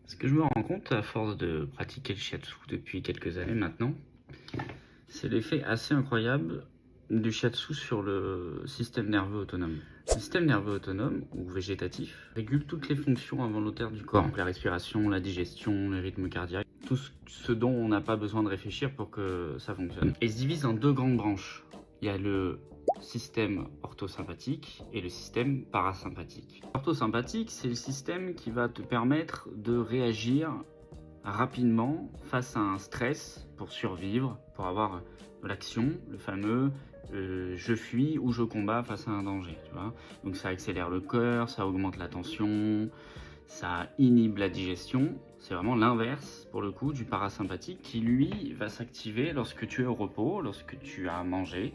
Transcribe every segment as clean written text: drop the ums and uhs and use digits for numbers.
Ce que je me rends compte à force de pratiquer le shiatsu depuis quelques années maintenant, c'est l'effet assez incroyable du shiatsu sur le système nerveux autonome. Le système nerveux autonome, ou végétatif, régule toutes les fonctions involontaires du corps. Donc la respiration, la digestion, le rythme cardiaque, tout ce dont on n'a pas besoin de réfléchir pour que ça fonctionne. Et il se divise en deux grandes branches. Il y a le système orthosympathique et le système parasympathique. L'orthosympathique, c'est le système qui va te permettre de réagir rapidement face à un stress pour survivre, pour avoir l'action, le fameux je fuis ou je combats face à un danger. Tu vois, donc ça accélère le cœur, ça augmente la tension, ça inhibe la digestion. C'est vraiment l'inverse pour le coup du parasympathique qui lui va s'activer lorsque tu es au repos, lorsque tu as mangé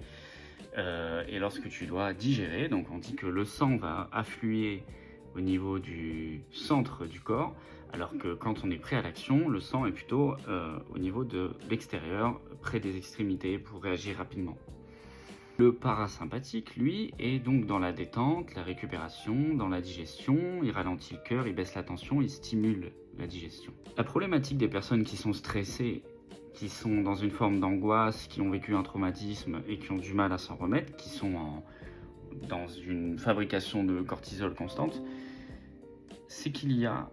et lorsque tu dois digérer. Donc on dit que le sang va affluer au niveau du centre du corps, alors que quand on est prêt à l'action, le sang est plutôt au niveau de l'extérieur, près des extrémités pour réagir rapidement. Le parasympathique, lui, est donc dans la détente, la récupération, dans la digestion, il ralentit le cœur, il baisse la tension, il stimule la digestion. La problématique des personnes qui sont stressées, qui sont dans une forme d'angoisse, qui ont vécu un traumatisme et qui ont du mal à s'en remettre, qui sont dans une fabrication de cortisol constante, c'est qu'il y a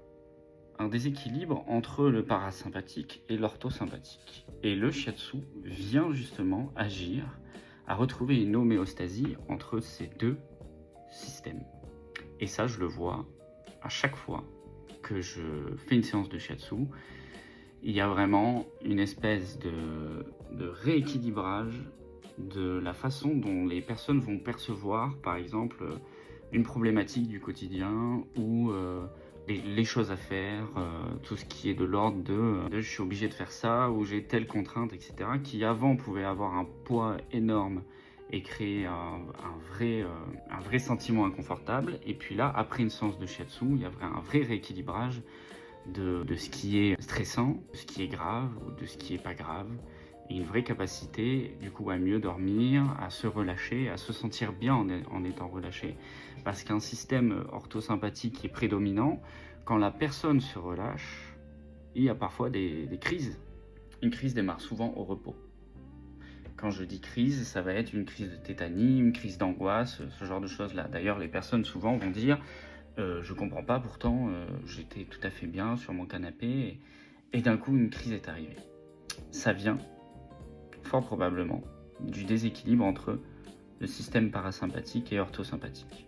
un déséquilibre entre le parasympathique et l'orthosympathique. Et le shiatsu vient justement agir à retrouver une homéostasie entre ces deux systèmes. Et ça, je le vois à chaque fois que je fais une séance de shiatsu. Il y a vraiment une espèce de rééquilibrage de la façon dont les personnes vont percevoir, par exemple, une problématique du quotidien ou les choses à faire, tout ce qui est de l'ordre de je suis obligé de faire ça ou j'ai telle contrainte, etc. qui avant pouvait avoir un poids énorme et créer un vrai sentiment inconfortable. Et puis là, après une séance de shiatsu, il y a un vrai rééquilibrage de ce qui est stressant, de ce qui est grave ou de ce qui est pas grave. Et une vraie capacité du coup à mieux dormir, à se relâcher, à se sentir bien en étant relâché. Parce qu'un système orthosympathique qui est prédominant, quand la personne se relâche, il y a parfois des crises. Une crise démarre souvent au repos. Quand je dis crise, ça va être une crise de tétanie, une crise d'angoisse, ce genre de choses-là. D'ailleurs, les personnes souvent vont dire je comprends pas, pourtant j'étais tout à fait bien sur mon canapé et d'un coup une crise est arrivée. Ça vient fort probablement du déséquilibre entre le système parasympathique et orthosympathique.